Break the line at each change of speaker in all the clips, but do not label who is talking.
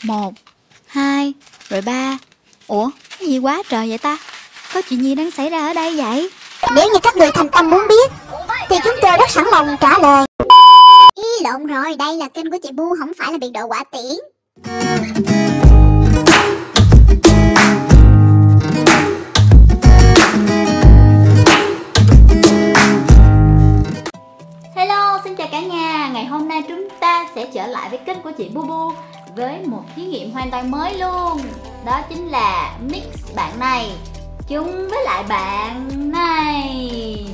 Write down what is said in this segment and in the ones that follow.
Một, hai, rồi ba. Ủa, cái gì quá trời vậy ta? Có chuyện gì đang xảy ra ở đây vậy?
Nếu như các người thành tâm muốn biết thì chúng tôi rất sẵn lòng trả lời. Ý lộn rồi, đây là kênh của chị Bu, không phải là biệt đội Quả Tiễn.
Hello, xin chào cả nhà. Ngày hôm nay chúng ta sẽ trở lại với kênh của chị Bu Bu với một thí nghiệm hoàn toàn mới luôn. Đó chính là mix bạn này chung với lại bạn này.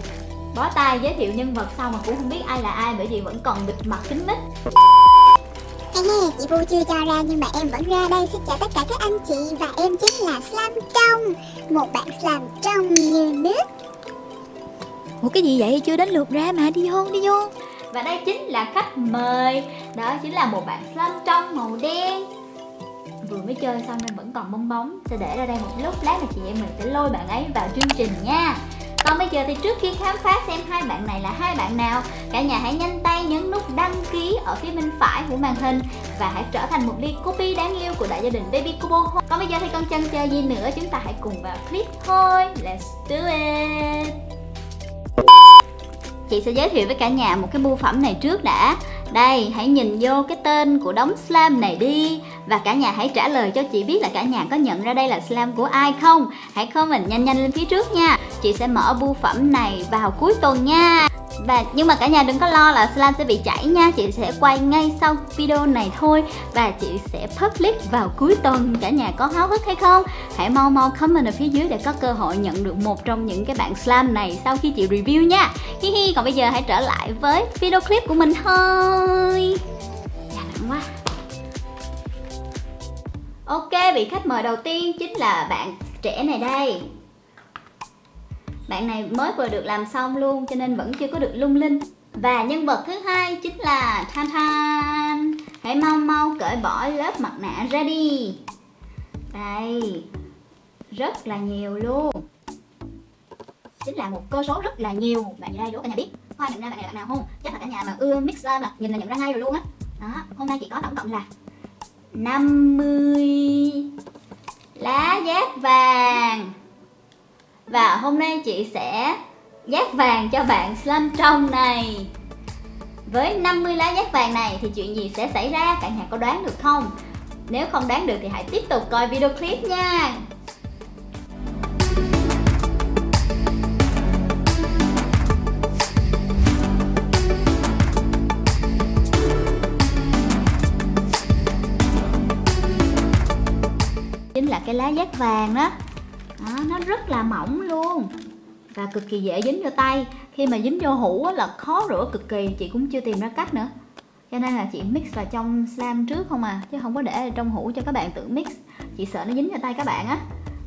Bó tay giới thiệu nhân vật sau mà cũng không biết ai là ai, bởi vì vẫn còn bịt mặt kín mít.
Chị Bu chưa cho ra nhưng mà em vẫn ra đây. Xin chào tất cả các anh chị, và em chính là Slime Trong, một bạn slime trong như nước.
Ủa cái gì vậy? Chưa đến lượt ra mà, đi vô, đi vô. Và đây chính là khách mời. Đó chính là một bạn slime trong màu đen. Vừa mới chơi xong nên vẫn còn bong bóng. Sẽ để ra đây một lúc, lát là chị em mình sẽ lôi bạn ấy vào chương trình nha. Còn bây giờ thì trước khi khám phá xem hai bạn này là hai bạn nào, cả nhà hãy nhanh tay nhấn nút đăng ký ở phía bên phải của màn hình và hãy trở thành một ly copy đáng yêu của đại gia đình Baby Kubo. Còn bây giờ thì còn chần chờ gì nữa, chúng ta hãy cùng vào clip thôi. Let's do it. Chị sẽ giới thiệu với cả nhà một cái bưu phẩm này trước đã. Đây, hãy nhìn vô cái tên của đống slime này đi. Và cả nhà hãy trả lời cho chị biết là cả nhà có nhận ra đây là slime của ai không. Hãy comment nhanh nhanh lên phía trước nha. Chị sẽ mở bưu phẩm này vào cuối tuần nha. Nhưng mà cả nhà đừng có lo là slime sẽ bị chảy nha. Chị sẽ quay ngay sau video này thôi. Và chị sẽ public vào cuối tuần. Cả nhà có háo hức hay không? Hãy mau mau comment ở phía dưới để có cơ hội nhận được một trong những cái bạn slime này sau khi chị review nha. Còn bây giờ hãy trở lại với video clip của mình thôi. Dạ nặng quá. Ok, vị khách mời đầu tiên chính là bạn trẻ này đây. Bạn này mới vừa được làm xong luôn cho nên vẫn chưa có được lung linh. Và nhân vật thứ hai chính là Than Than. Hãy mau mau cởi bỏ lớp mặt nạ ra đi. Đây, rất là nhiều luôn. Chính là một cơ số rất là nhiều. Bạn gì đây đố cả nhà biết. Khoan nhận ra bạn này là bạn nào không? Chắc là cả nhà mà ưa mix là nhìn là nhận ra ngay rồi luôn á. Đó, hôm nay chị có tổng cộng là 50 lá giác vàng. Và hôm nay chị sẽ giác vàng cho bạn slime trong này. Với 50 lá giác vàng này thì chuyện gì sẽ xảy ra? Cả nhà có đoán được không? Nếu không đoán được thì hãy tiếp tục coi video clip nha. Chính là cái lá giác vàng đó. Nó rất là mỏng luôn và cực kỳ dễ dính vô tay. Khi mà dính vô hũ là khó rửa cực kỳ. Chị cũng chưa tìm ra cách nữa, cho nên là chị mix vào trong slime trước không à, chứ không có để ở trong hũ cho các bạn tự mix. Chị sợ nó dính vào tay các bạn á.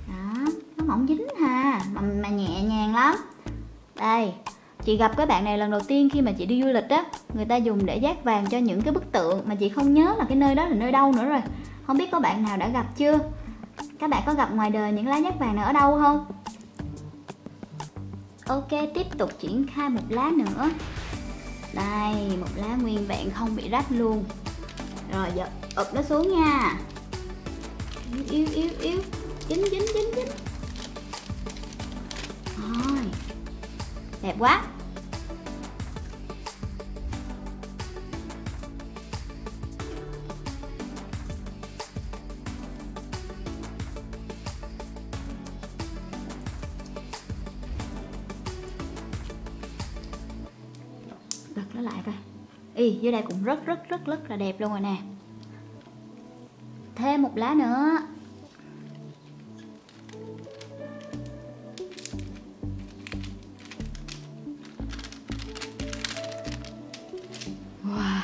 Đó, nó mỏng dính hà mà nhẹ nhàng lắm. Đây, chị gặp cái bạn này lần đầu tiên khi mà chị đi du lịch á. Người ta dùng để dát vàng cho những cái bức tượng mà chị không nhớ là cái nơi đó là nơi đâu nữa rồi. Không biết có bạn nào đã gặp chưa? Các bạn có gặp ngoài đời những lá dát vàng này ở đâu không? Ok, tiếp tục triển khai một lá nữa. Đây, một lá nguyên vẹn không bị rách luôn. Rồi giờ ụp nó xuống nha. Yếu. Dính. Rồi, đẹp quá. Gật nó lại coi. Dưới đây cũng rất là đẹp luôn rồi nè. Thêm một lá nữa. Wow.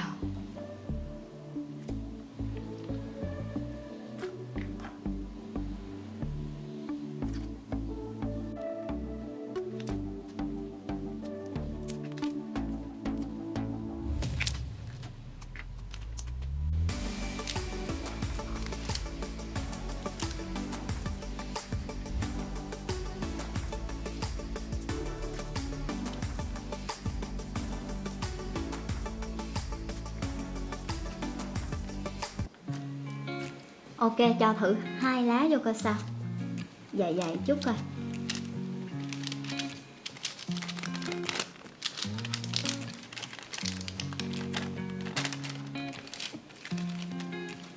Ok, cho thử 2 lá vô coi sao. Dày dày chút coi.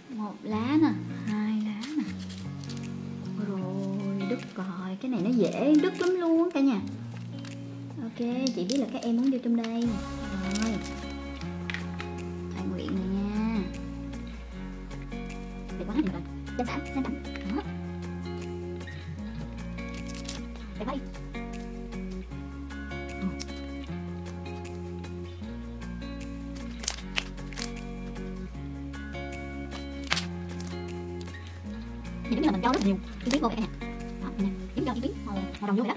Một lá nè, 2 lá nè. Rồi, đứt rồi. Cái này nó dễ đứt lắm luôn cả nhà. Ok, chị biết là các em muốn vô trong đây. Rồi, Thầy Nguyện này nha. Đẹp quá, đẹp rồi. Chân sẵn, sang sẵn. Đó. Đẹp quá đi. Thì giống như là mình cho rất nhiều chi tiết vô vậy nè. Đó, nè, giống cho chi tiết màu đồng vô vậy đó.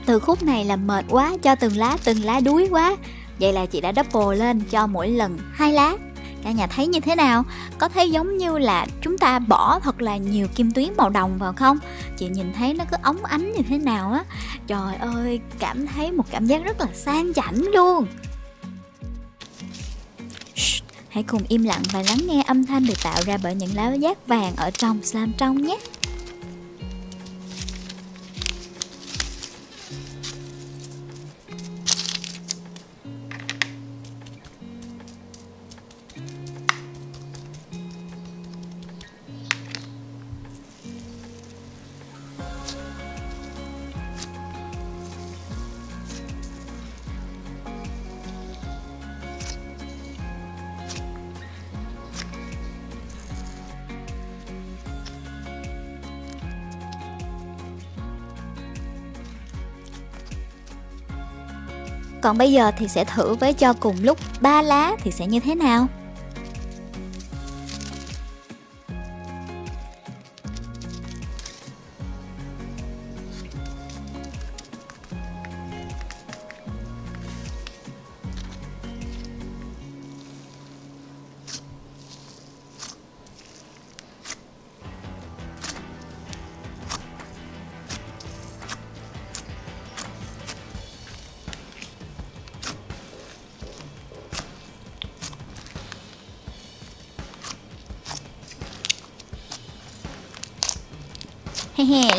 Từ khúc này là mệt quá, cho từng lá đuối quá. Vậy là chị đã double lên cho mỗi lần 2 lá. Cả nhà thấy như thế nào? Có thấy giống như là chúng ta bỏ thật là nhiều kim tuyến màu đồng vào không? Chị nhìn thấy nó cứ óng ánh như thế nào á. Trời ơi, cảm thấy một cảm giác rất là sang chảnh luôn. Hãy cùng im lặng và lắng nghe âm thanh được tạo ra bởi những lá giác vàng ở trong slime trong nhé. Còn bây giờ thì sẽ thử với cho cùng lúc 3 lá thì sẽ như thế nào.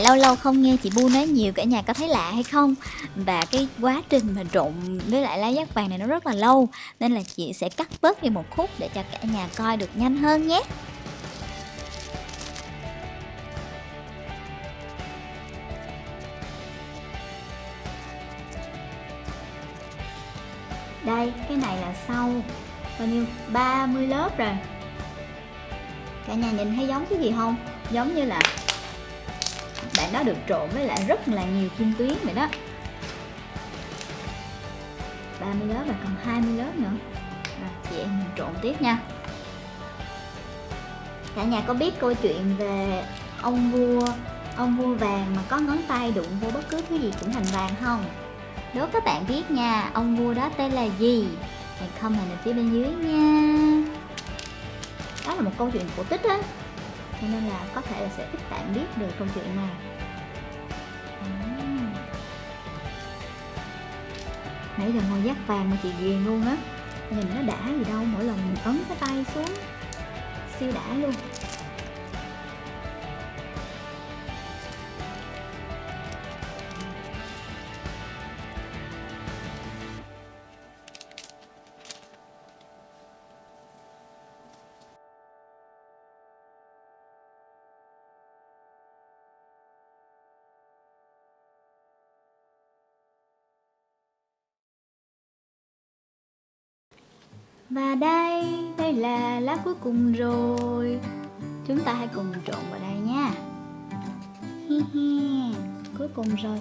Lâu lâu không nghe chị Bu nói nhiều, cả nhà có thấy lạ hay không? Và cái quá trình mà trộn với lại lá giác vàng này nó rất là lâu, nên là chị sẽ cắt bớt đi một khúc để cho cả nhà coi được nhanh hơn nhé. Đây, cái này là sau bao nhiêu? 30 lớp rồi. Cả nhà nhìn thấy giống cái gì không? Giống như là bạn đó được trộn với lại rất là nhiều kim tuyến vậy đó. 30 lớp và còn 20 lớp nữa. Rồi, chị em mình trộn tiếp nha. Cả nhà có biết câu chuyện về ông vua vàng mà có ngón tay đụng vô bất cứ thứ gì cũng thành vàng không? Đố các bạn biết nha, ông vua đó tên là gì? Hãy comment ở phía bên dưới nha. Đó là một câu chuyện cổ tích á, cho nên là có thể là sẽ ít bạn biết được câu chuyện này. Nãy giờ ngồi giác vàng mà chị ghiền luôn á. Nhìn nó đã gì đâu, mỗi lần mình ấn cái tay xuống siêu đã luôn. Và đây là lá cuối cùng rồi. Chúng ta hãy cùng trộn vào đây nha. Cuối cùng rồi.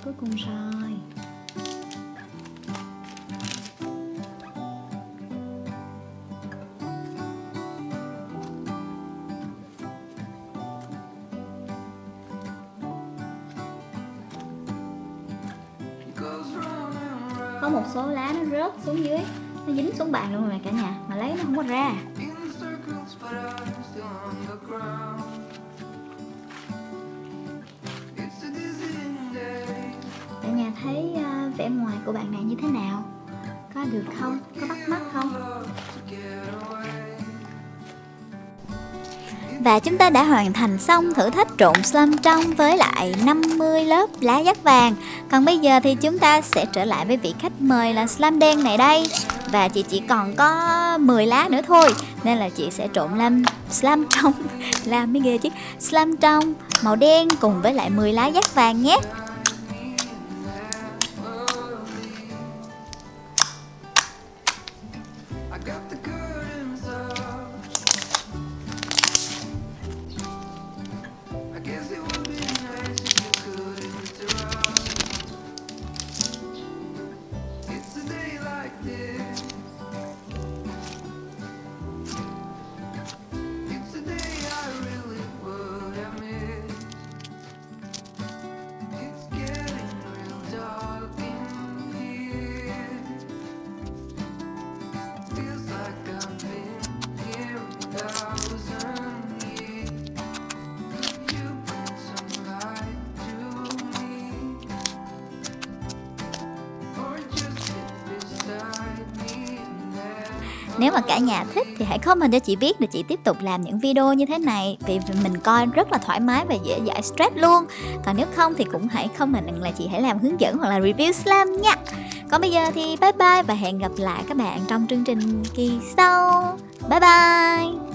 Có một số lá nó rớt xuống dưới, nó dính xuống bàn luôn rồi cả nhà, mà lấy nó không có ra. Cả nhà thấy vẻ ngoài của bạn này như thế nào? Có được không? Có bắt mắt không? Và chúng ta đã hoàn thành xong thử thách trộn slime trong với lại 50 lớp lá dát vàng. Còn bây giờ thì chúng ta sẽ trở lại với vị khách mời là slime đen này đây. Và chị chỉ còn có 10 lá nữa thôi, nên là chị sẽ trộn làm slime trong làm mới ghê chứ, slime trong màu đen cùng với lại 10 lá dát vàng nhé. Nếu mà cả nhà thích thì hãy comment cho chị biết để chị tiếp tục làm những video như thế này, vì mình coi rất là thoải mái và dễ giải stress luôn. Còn nếu không thì cũng hãy comment là chị hãy làm hướng dẫn hoặc là review slime nha. Còn bây giờ thì bye bye và hẹn gặp lại các bạn trong chương trình kỳ sau. Bye bye.